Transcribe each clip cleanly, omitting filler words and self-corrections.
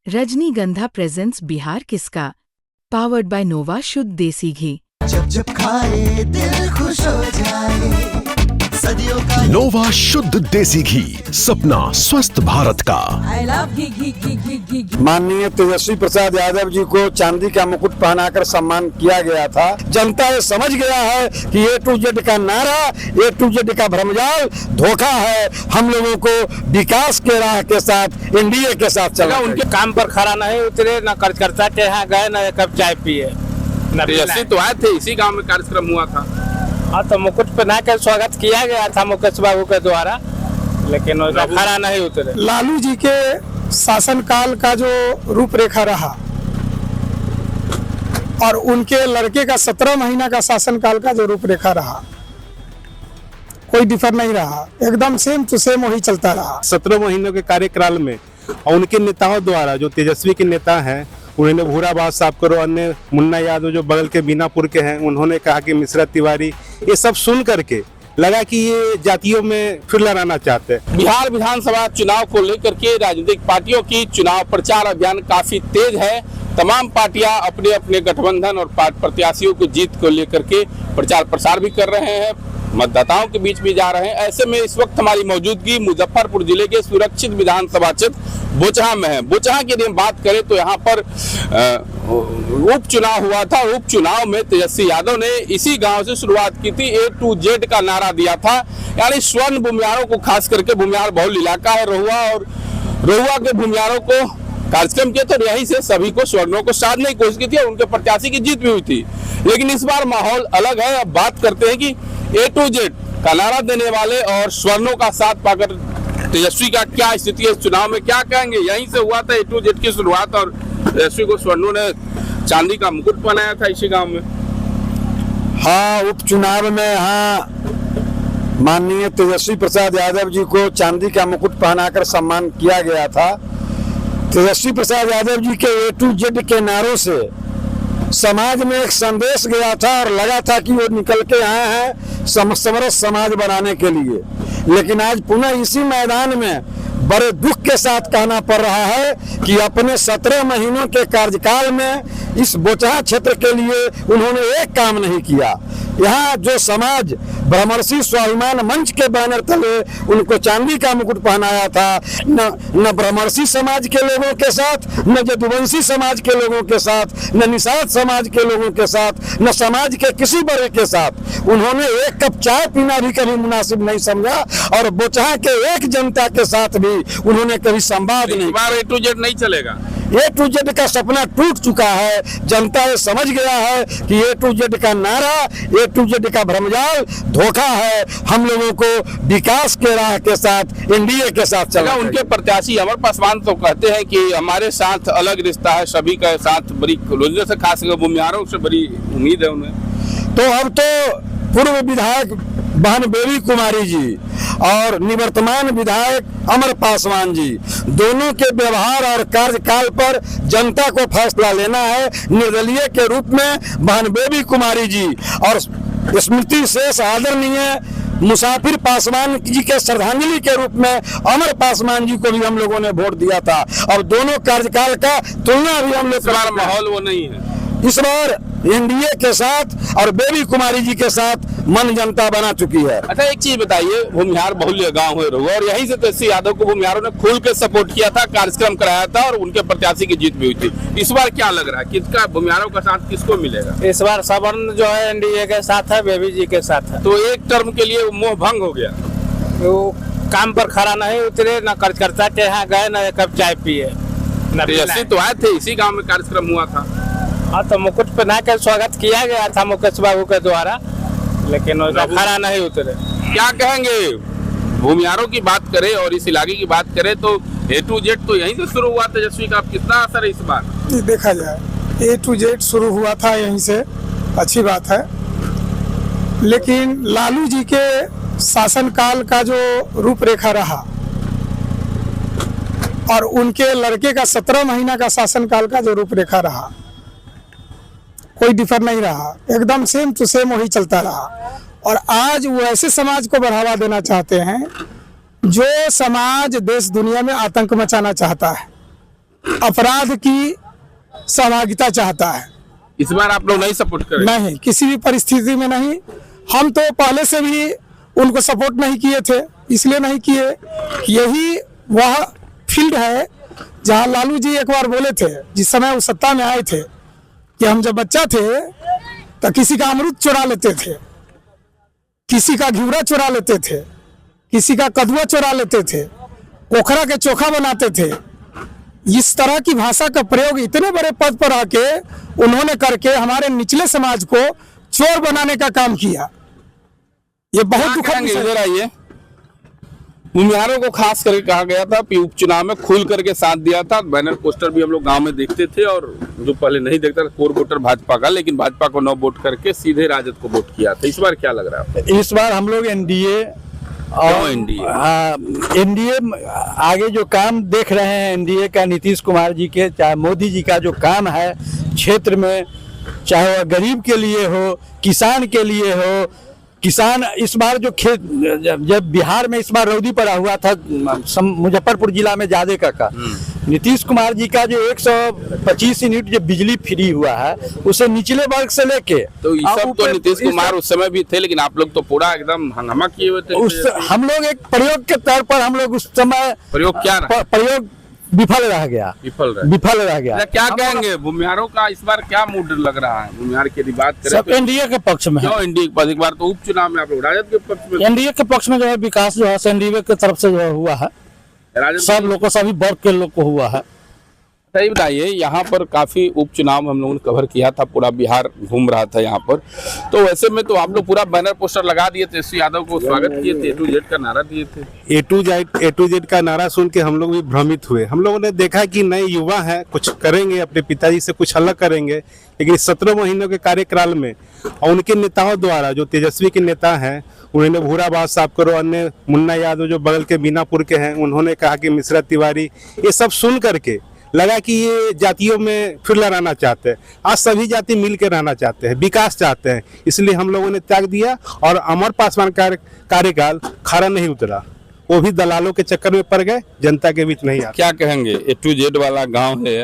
रजनीगंधा प्रेजेंट्स बिहार किसका, powered by नोवा शुद्ध देसी घी। जब जब खाए दिल खुश हो जाए, सदियों का नोवा शुद्ध देसी घी, सपना स्वस्थ भारत का। I love घी घी घी घी घी घी। माननीय तेजस्वी प्रसाद यादव जी को चांदी का मुकुट पहनाकर सम्मान किया गया था। जनता ये समझ गया है कि ए टू जेड का नारा, ए टू जेड का भ्रमजाल धोखा है। हम लोगों को विकास के राह के साथ, एनडीए के साथ चला। उनके काम पर खड़ा नहीं उतरे, न कार्यकर्ता के यहाँ गए, न एक कप चाय पिए। तेजस्वी तो आए थे, इसी गांव में कार्यक्रम हुआ था। हाँ, तो मुकुट पहना कर स्वागत किया गया था मुकेश बाबू के द्वारा, लेकिन खड़ा नहीं उतरे। लालू जी के शासनकाल का जो रूपरेखा रहा और उनके लड़के का 17 महीना का शासनकाल का जो रूपरेखा रहा, कोई डिफर नहीं रहा, एकदम सेम टू सेम वही चलता रहा। 17 महीनों के कार्यकाल में और उनके नेताओं द्वारा, जो तेजस्वी के नेता हैं, उन्होंने भूराबाद साफ करो, अन्य मुन्ना यादव जो बगल के बीनापुर के हैं, उन्होंने कहा कि मिश्रा तिवारी, ये सब सुन करके लगा कि ये जातियों में फिर लड़ाना चाहते हैं। बिहार विधानसभा चुनाव को लेकर के राजनीतिक पार्टियों की चुनाव प्रचार अभियान काफी तेज है। तमाम पार्टियां अपने अपने गठबंधन और प्रत्याशियों की जीत को लेकर के प्रचार प्रसार भी कर रहे हैं, मतदाताओं के बीच भी जा रहे हैं। ऐसे में इस वक्त हमारी मौजूदगी मुजफ्फरपुर जिले के सुरक्षित विधानसभा क्षेत्र बोचहा में है। बोचहा की यदि बात करें तो यहाँ पर उपचुनाव हुआ था। उपचुनाव में तेजस्वी यादव ने इसी गांव से शुरुआत की थी, ए टू जेड का नारा दिया था। यानी स्वर्ण भूमियारों को, खास करके भूमियार बहुल इलाका है रहुआ, और रहुआ के भूमियारों को कार्यक्रम किया तो यहीं से सभी को स्वर्णों को साधने की कोशिश की थी और उनके प्रत्याशी की जीत भी हुई थी। लेकिन इस बार माहौल अलग है। अब बात करते हैं कि ए टू जेड का नारा देने वाले और स्वर्णों का साथ पाकर तेजस्वी का क्या स्थिति है, इस चुनाव में क्या कहेंगे। यहीं से हुआ था ए टू जेड की शुरुआत और तेजस्वी को स्वर्णों ने चांदी का मुकुट पहनाया था इसी गांव में। हाँ, उपचुनाव में हाँ माननीय तेजस्वी प्रसाद यादव जी को चांदी का मुकुट पहनाकर सम्मान किया गया था। तेजस्वी प्रसाद यादव जी के ए टू जेड के नारों से समाज में एक संदेश गया था और लगा था कि वो निकल के आए हैं समरस समाज बनाने के लिए। लेकिन आज पुनः इसी मैदान में बड़े दुख के साथ कहना पड़ रहा है कि अपने 17 महीनों के कार्यकाल में इस बोचहा क्षेत्र के लिए उन्होंने एक काम नहीं किया। यहाँ जो समाज ब्रह्मर्षि स्वाभिमान मंच के बैनर तले उनको चांदी का मुकुट पहनाया था, न ब्रह्मर्षि समाज के लोगों के साथ, न यदुवंशी समाज के लोगों के साथ, न निषाद समाज के लोगों के साथ, न समाज के किसी बड़े के साथ उन्होंने एक कप चाय पीना भी कभी मुनासिब नहीं समझा और बोचहा के एक जनता के साथ भी उन्होंने कभी संवाद नहीं। ए टू जेड नहीं चलेगा। ए टू जेड का सपना टूट चुका है। जनता ये समझ गया है कि ए टू जेड का नारा, ए टू जेड का भ्रमजाल धोखा है। हम लोगों को विकास के राह के साथ, एनडीए के साथ चला। उनके प्रत्याशी अमर पासवान तो कहते हैं कि हमारे साथ अलग रिश्ता है, सभी के साथ बड़ी क्लोजर से, खासकर भूमियारों से बड़ी उम्मीद है उन्हें। तो अब तो पूर्व विधायक बहन बेबी कुमारी जी और निवर्तमान विधायक अमर पासवान जी, दोनों के व्यवहार और कार्यकाल पर जनता को फैसला लेना है। निर्दलीय के रूप में बहन बेबी कुमारी जी और स्मृति शेष आदरणीय मुसाफिर पासवान जी के श्रद्धांजलि के रूप में अमर पासवान जी को भी हम लोगों ने वोट दिया था। और दोनों कार्यकाल का तुलना भी हम लोग, माहौल वो नहीं है इस बार एनडीए के साथ और बेबी कुमारी जी के साथ मन जनता बना चुकी है। अच्छा, एक चीज बताइए, भूमिहार बहुल्य गांव है रहुआ और यहीं से तेजस्वी यादव को भूमिहारों ने खुल के सपोर्ट किया था, कार्यक्रम कराया था और उनके प्रत्याशी की जीत भी हुई थी। इस बार क्या लग रहा है, किसका भूमिहारों का साथ किसको मिलेगा? इस बार सवर्ण जो है एनडीए के साथ है, बेबी जी के साथ है। तो एक टर्म के लिए मोह भंग हो गया। वो काम पर खड़ा नहीं उतरे, न कार्यकर्ता के यहाँ गए, न एक कप चाय पिए। तेजस्वी तो आए थे, इसी गाँव में कार्यक्रम हुआ था। हाँ, तो मुकुट पहना कर स्वागत किया गया था मुकेश बाबू के द्वारा, लेकिन खड़ा नहीं उतरे। क्या कहेंगे, भूमियारों की बात करें और इस इलाके की बात करें तो ए टू जेड तो यहीं से शुरू हुआ तेजस्वी का, कितना असर है इस बार? देखा जाए ए टू जेड शुरू हुआ था यहीं से, अच्छी बात है। लेकिन लालू जी के शासनकाल का जो रूपरेखा रहा और उनके लड़के का 17 महीना का शासनकाल का जो रूपरेखा रहा, कोई डिफर नहीं रहा, एकदम सेम टू सेम वही चलता रहा। और आज वो ऐसे समाज को बढ़ावा देना चाहते हैं जो समाज देश दुनिया में आतंक मचाना चाहता है। अपराध की सहभागिता चाहता है। इस बार आप लोग नहीं सपोर्ट करें? नहीं, किसी भी परिस्थिति में नहीं। हम तो पहले से भी उनको सपोर्ट नहीं किए थे, इसलिए नहीं किए कि यही वह फील्ड है जहां लालू जी एक बार बोले थे, जिस समय वो सत्ता में आए थे, कि हम जब बच्चा थे तो किसी का अमरूद चुरा लेते थे, किसी का घिवरा चुरा लेते थे, किसी का कदुआ चुरा लेते थे, पोखरा के चोखा बनाते थे। इस तरह की भाषा का प्रयोग इतने बड़े पद पर आके उन्होंने करके हमारे निचले समाज को चोर बनाने का काम किया। ये बहुत दुखद विषय है। इधर आइए। भूमिहारों को खास करके कहा गया था कि उपचुनाव में खुल करके साथ दिया था। बैनर पोस्टर भी हम लोग गांव में देखते थे, और जो पहले नहीं देखता था कोर वोटर भाजपा का, लेकिन भाजपा को 9 वोट करके सीधे राजद को वोट किया था। इस बार क्या लग रहा है? इस बार हम लोग एनडीए और एनडीए आगे जो काम देख रहे हैं, एनडीए का, नीतीश कुमार जी के, चाहे मोदी जी का जो काम है क्षेत्र में, चाहे वह गरीब के लिए हो, किसान के लिए हो। किसान इस बार जो खेत, जब बिहार में इस बार रौदी पड़ा हुआ था मुजफ्फरपुर जिला में ज्यादा का नीतीश कुमार जी का जो 125 यूनिट जो बिजली फ्री हुआ है, उसे निचले वर्ग से लेके, तो ये सब तो नीतीश कुमार उस समय भी थे, लेकिन आप लोग तो पूरा एकदम हंगामा किए हुए थे। हम लोग एक प्रयोग के तौर पर हम लोग उस समय प्रयोग क्या रहा? प्रयोग विफल रह गया। विफल रह गया। क्या कहेंगे भूमिहारों का इस बार क्या मूड लग रहा है? भूमिहार की बात करें सब एनडीए के पक्ष में। क्यों एनडीए के पक्ष? एक बार तो उपचुनाव में आप लोग राजद के पक्ष में। एनडीए के पक्ष में जो है विकास जो है एनडीए की तरफ से जो है हुआ है, सब लोग को, सभी वर्ग के लोग को हुआ है। सही बताइए, यहाँ पर काफी उपचुनाव हम लोगों ने कवर किया था, पूरा बिहार घूम रहा था यहाँ पर। तो वैसे में तो आप लोग पूरा बैनर पोस्टर लगा दिए थे, तेजस्वी यादव को स्वागत किए थे, A to Z का नारा दिए थे। A to Z का नारा सुन के हम लोग भी भ्रमित हुए। हम लोगों ने देखा कि नए युवा हैं, कुछ करेंगे, अपने पिताजी से कुछ अलग करेंगे, लेकिन 17 महीनों के कार्यकाल में और उनके नेताओं द्वारा, जो तेजस्वी के नेता हैं, उन्होंने भूरा बात साफ करो, अन्य मुन्ना यादव जो बगल के बीनापुर के हैं, उन्होंने कहा कि मिश्रा तिवारी, ये सब सुन करके लगा कि ये जातियों में फिर लड़ाना चाहते हैं। आज सभी जाति मिल के रहना चाहते हैं, विकास चाहते हैं, इसलिए हम लोगों ने त्याग दिया और अमर पासवान कार्यकाल खरा नहीं उतरा। वो भी दलालों के चक्कर में पड़ गए, जनता के बीच नहीं आए। क्या कहेंगे? A to Z वाला गांव है,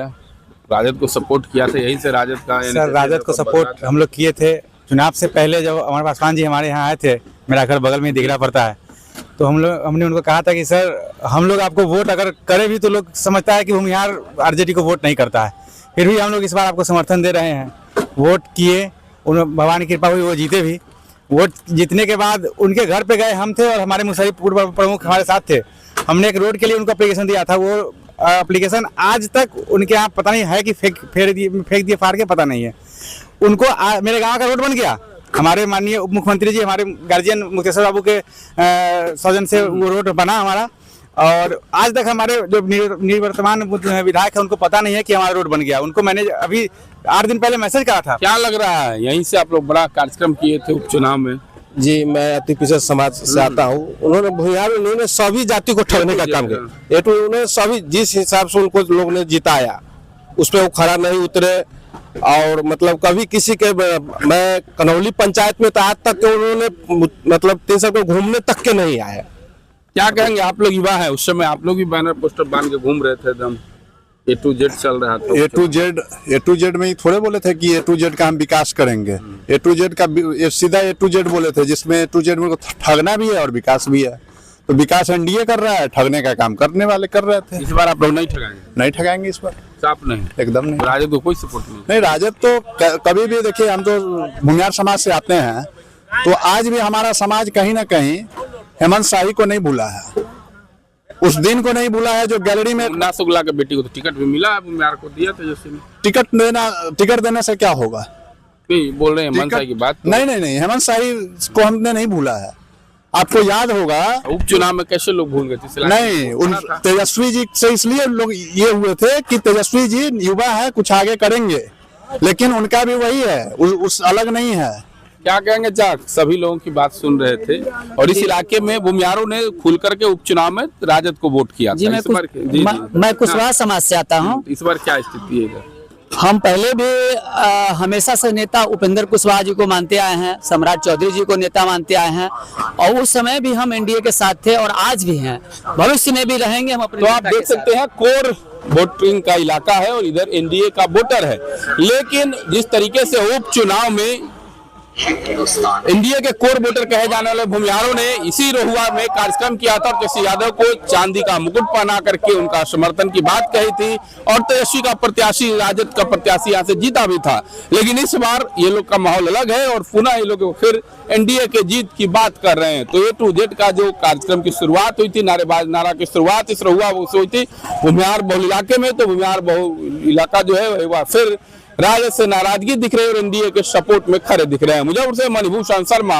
राजद को सपोर्ट किया था, यहीं से राजद का। सर, राजद को सपोर्ट हम लोग किए थे। चुनाव से पहले जब अमर पासवान जी हमारे यहाँ आए थे, मेरा घर बगल में दिखरा पड़ता है, तो हमने उनको कहा था कि सर, हम लोग आपको वोट अगर करें भी तो लोग समझता है कि भूमिहार आरजेडी को वोट नहीं करता है, फिर भी हम लोग इस बार आपको समर्थन दे रहे हैं। वोट किए, भगवान की कृपा हुई, वो जीते भी। वोट जीतने के बाद उनके घर पे गए हम थे, और हमारे मुसहरी पूर्व प्रमुख हमारे साथ थे। हमने एक रोड के लिए उनको एप्लीकेशन दिया था, वो एप्लीकेशन आज तक उनके यहाँ पता नहीं है कि फेंक दिए फाड़ के, पता नहीं है उनको। मेरे गाँव का रोड बन गया, हमारे माननीय उप मुख्यमंत्री जी, हमारे गार्जियन मुक्तेश्वर बाबू के सौजन से वो रोड बना हमारा, और आज तक हमारे जो निवर्तमान विधायक है उनको पता नहीं है कि हमारा रोड बन गया। उनको मैंने अभी 8 दिन पहले मैसेज करा था। क्या लग रहा है, यहीं से आप लोग बड़ा कार्यक्रम किए थे उपचुनाव में? जी, मैं अति पिछड़ा समाज से आता हूँ। उन्होंने सभी जाति को ठगने का काम किया। उन्होंने सभी, जिस हिसाब से उनको लोग ने जिताया, उस पर वो खरा नहीं उतरे। और मतलब कभी किसी के, मैं कनौली पंचायत में तो आज तक उन्होंने मतलब 300 को घूमने तक के नहीं आए। क्या कहेंगे? आप लोग युवा है, उस समय आप लोग भी बैनर पोस्टर बांध के घूम रहे थे, एकदम A to Z चल रहा था। A to Z में ही थोड़े बोले थे कि A to Z का हम विकास करेंगे। A to Z का सीधा A to Z बोले थे, जिसमें A to Z में ठगना भी है और विकास भी है। तो विकास एनडीए कर रहा है, ठगने का काम करने वाले कर रहे थे। इस बार आप लोग नहीं ठगाएंगे? नहीं ठगाएंगे इस बार, साफ नहीं, एकदम नहीं। राजद को कोई सपोर्ट नहीं, राजद तो कभी भी, देखिए हम तो भूमिहार समाज से आते हैं, तो आज भी हमारा समाज कहीं ना कहीं हेमंत शाही को नहीं भूला है, उस दिन को नहीं भूला है जो गैलरी में। मुन्ना शुक्ला के बेटी को तो टिकट भी मिला है, भूमिहार को दिया था जैसे। टिकट देने से क्या होगा? बोल रहे हैं हेमंत शाही की बात। नहीं, हेमंत शाही को हमने नहीं भूला है। आपको याद होगा उपचुनाव में कैसे लोग भूल गए थे? नहीं, तेजस्वी जी से इसलिए लोग ये हुए थे कि तेजस्वी जी युवा है, कुछ आगे करेंगे, लेकिन उनका भी वही है, उस अलग नहीं है। क्या कहेंगे? सभी लोगों की बात सुन रहे थे, और इस इलाके में भूमिहारों ने खुल करके उपचुनाव में राजद को वोट किया था। मैं कुशवाहा समाज से आता हूँ। इस बार क्या स्थिति है? हम पहले भी हमेशा से नेता उपेंद्र कुशवाहा जी को मानते आए हैं, सम्राट चौधरी जी को नेता मानते आए हैं और उस समय भी हम एनडीए के साथ थे और आज भी हैं, भविष्य में भी रहेंगे हम अपने। तो आप देख सकते हैं कोर वोटिंग का इलाका है और इधर एनडीए का वोटर है, लेकिन जिस तरीके से उपचुनाव में एनडीए के कोर वोटर कहे जाने वाले भूमिहारों ने इसी रहुआ में कार्यक्रम किया था और तेजस्वी यादव को चांदी का मुकुट पहना करके उनका समर्थन की बात कही थी और तेजस्वी का प्रत्याशी, राजद का प्रत्याशी यहाँ से जीता भी था। लेकिन इस बार ये लोग का माहौल अलग है और पुनः ये लोग फिर एनडीए के जीत की बात कर रहे हैं। तो ए टू जेड का जो कार्यक्रम की शुरुआत हुई थी, नारा की शुरुआत इस रहुआ से हुई थी भूमिहार बहुल इलाके में, तो भूमिहार बहुल इलाका जो है वह फिर राजद से नाराजगी दिख रही है और एनडीए के सपोर्ट में खड़े दिख रहे हैं। मुजफ्फरपुर से मणिभूषण शर्मा।